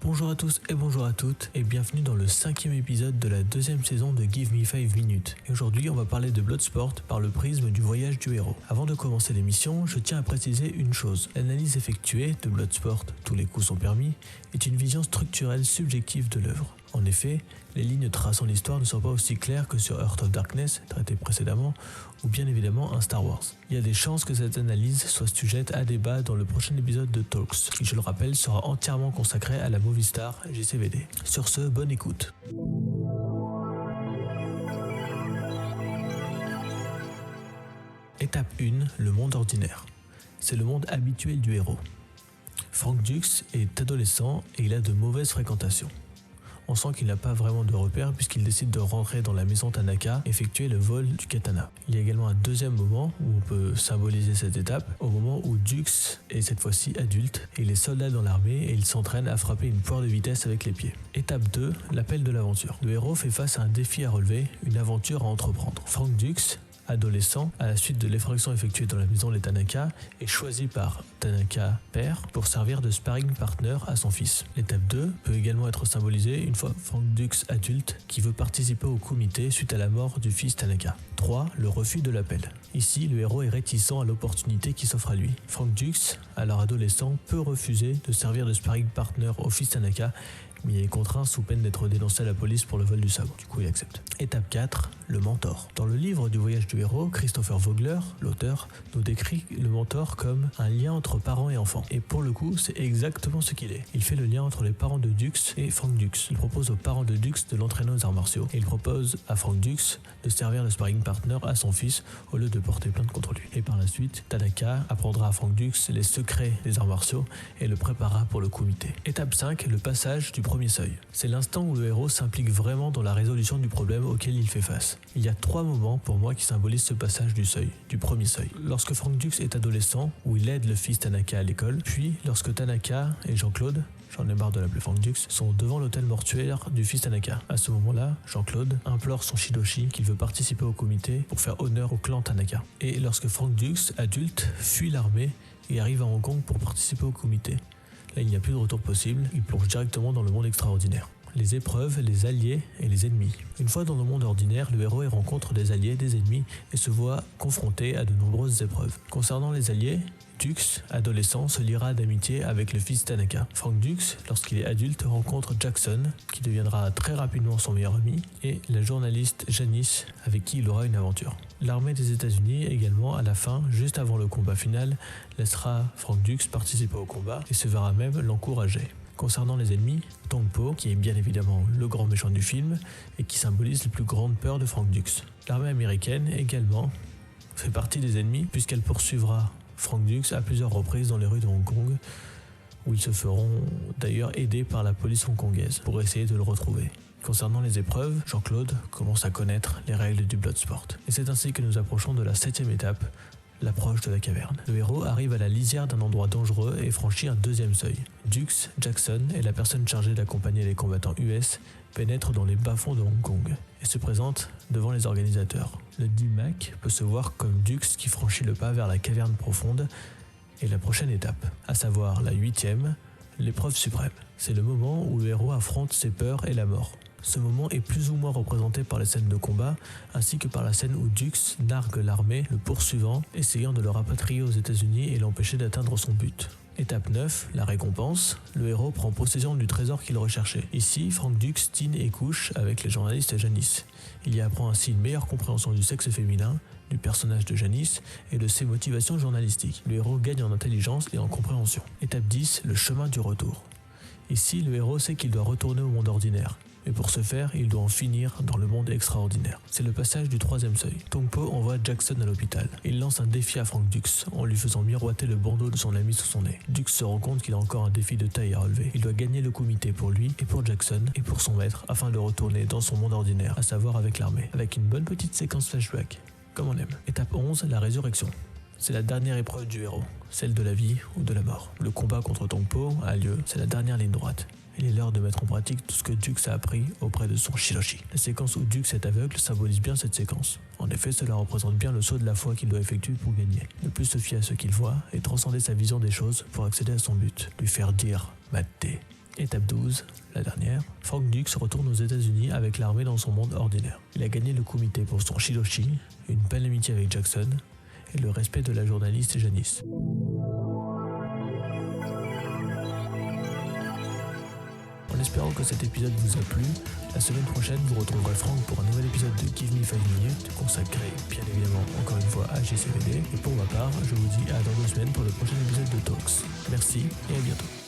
Bonjour à tous et bonjour à toutes et bienvenue dans le 5e épisode de la 2e saison de Give Me 5 Minutes. Et aujourd'hui on va parler de Bloodsport par le prisme du voyage du héros. Avant de commencer l'émission, je tiens à préciser une chose. L'analyse effectuée de Bloodsport, tous les coups sont permis, est une vision structurelle subjective de l'œuvre. En effet, les lignes traçant l'histoire ne sont pas aussi claires que sur Heart of Darkness, traité précédemment, ou bien évidemment un Star Wars. Il y a des chances que cette analyse soit sujette à débat dans le prochain épisode de Talks, qui je le rappelle sera entièrement consacré à la movie star JCVD. Sur ce, bonne écoute. Étape 1, le monde ordinaire. C'est le monde habituel du héros. Frank Dux est adolescent et il a de mauvaises fréquentations. On sent qu'il n'a pas vraiment de repères puisqu'il décide de rentrer dans la maison Tanaka et effectuer le vol du katana. Il y a également un deuxième moment où on peut symboliser cette étape, au moment où Dux est cette fois-ci adulte et il est soldat dans l'armée et il s'entraîne à frapper une poire de vitesse avec les pieds. Étape 2, l'appel de l'aventure. Le héros fait face à un défi à relever, une aventure à entreprendre. Frank Dux, adolescent, à la suite de l'effraction effectuée dans la maison des Tanaka, est choisi par Tanaka père pour servir de sparring partner à son fils. L'étape 2 peut également être symbolisée une fois Frank Dux adulte qui veut participer au comité suite à la mort du fils Tanaka. 3. Le refus de l'appel. Ici, le héros est réticent à l'opportunité qui s'offre à lui. Frank Dux, alors adolescent, peut refuser de servir de sparring partner au fils Tanaka, mais il est contraint sous peine d'être dénoncé à la police pour le vol du sabre. Du coup, il accepte. Étape 4, le mentor. Dans le livre du voyage du héros, Christopher Vogler, l'auteur, nous décrit le mentor comme un lien entre parents et enfants. Et pour le coup, c'est exactement ce qu'il est. Il fait le lien entre les parents de Dux et Frank Dux. Il propose aux parents de Dux de l'entraîner aux arts martiaux. Et il propose à Frank Dux de servir de sparring partner à son fils au lieu de porter plainte contre lui. Et par la suite, Tanaka apprendra à Frank Dux les secrets des arts martiaux et le préparera pour le comité. Étape 5, le passage du premier seuil. C'est l'instant où le héros s'implique vraiment dans la résolution du problème auquel il fait face. Il y a 3 moments pour moi qui symbolisent ce passage du seuil, du premier seuil. Lorsque Frank Dux est adolescent, où il aide le fils Tanaka à l'école, puis lorsque Tanaka et Jean-Claude, j'en ai marre de l'appeler Frank Dux, sont devant l'hôtel mortuaire du fils Tanaka. À ce moment-là, Jean-Claude implore son Shidoshi qu'il veut participer au comité pour faire honneur au clan Tanaka. Et lorsque Frank Dux, adulte, fuit l'armée et arrive à Hong Kong pour participer au comité. Là, il n'y a plus de retour possible, il plonge directement dans le monde extraordinaire. Les épreuves, les alliés et les ennemis. Une fois dans le monde ordinaire, le héros rencontre des alliés, des ennemis et se voit confronté à de nombreuses épreuves. Concernant les alliés, Dux, adolescent, se liera d'amitié avec le fils Tanaka. Frank Dux, lorsqu'il est adulte, rencontre Jackson, qui deviendra très rapidement son meilleur ami, et la journaliste Janice, avec qui il aura une aventure. L'armée des États-Unis également, à la fin, juste avant le combat final, laissera Frank Dux participer au combat et se verra même l'encourager. Concernant les ennemis, Tong Po, qui est bien évidemment le grand méchant du film et qui symbolise les plus grandes peurs de Frank Dux. L'armée américaine également fait partie des ennemis puisqu'elle poursuivra Frank Dux à plusieurs reprises dans les rues de Hong Kong où ils se feront d'ailleurs aider par la police hongkongaise pour essayer de le retrouver. Concernant les épreuves, Jean-Claude commence à connaître les règles du Bloodsport. Et c'est ainsi que nous approchons de la 7e étape, l'approche de la caverne. Le héros arrive à la lisière d'un endroit dangereux et franchit un 2e seuil. Dux, Jackson et la personne chargée d'accompagner les combattants US pénètrent dans les bas-fonds de Hong Kong et se présentent devant les organisateurs. Le DMAC peut se voir comme Dux qui franchit le pas vers la caverne profonde et la prochaine étape, à savoir la 8e, l'épreuve suprême. C'est le moment où le héros affronte ses peurs et la mort. Ce moment est plus ou moins représenté par les scènes de combat, ainsi que par la scène où Dux nargue l'armée, le poursuivant, essayant de le rapatrier aux États-Unis et l'empêcher d'atteindre son but. Étape 9, la récompense. Le héros prend possession du trésor qu'il recherchait. Ici, Frank Dux dîne et couche avec les journalistes Janice. Il y apprend ainsi une meilleure compréhension du sexe féminin, du personnage de Janice et de ses motivations journalistiques. Le héros gagne en intelligence et en compréhension. Étape 10, le chemin du retour. Ici, le héros sait qu'il doit retourner au monde ordinaire. Mais pour ce faire, il doit en finir dans le monde extraordinaire. C'est le passage du troisième seuil. Tongpo envoie Jackson à l'hôpital. Il lance un défi à Frank Dux en lui faisant miroiter le bandeau de son ami sous son nez. Dux se rend compte qu'il a encore un défi de taille à relever. Il doit gagner le comité pour lui et pour Jackson et pour son maître afin de retourner dans son monde ordinaire, à savoir avec l'armée. Avec une bonne petite séquence flashback, comme on aime. Étape 11, la résurrection. C'est la dernière épreuve du héros, celle de la vie ou de la mort. Le combat contre Tongpo a lieu, c'est la dernière ligne droite. Il est l'heure de mettre en pratique tout ce que Dux a appris auprès de son Shiroshi. La séquence où Dux est aveugle symbolise bien cette séquence. En effet, cela représente bien le saut de la foi qu'il doit effectuer pour gagner. Ne plus se fier à ce qu'il voit et transcender sa vision des choses pour accéder à son but. Lui faire dire « Matte ». Étape 12, la dernière. Frank Dux retourne aux États-Unis avec l'armée dans son monde ordinaire. Il a gagné le comité pour son Shiroshi, une belle amitié avec Jackson et le respect de la journaliste Janice. En espérant que cet épisode vous a plu, la semaine prochaine vous retrouverez Frank pour un nouvel épisode de Give Me 5 Minutes consacré bien évidemment encore une fois à GCVD et pour ma part je vous dis à dans 2 semaines pour le prochain épisode de Talks. Merci et à bientôt.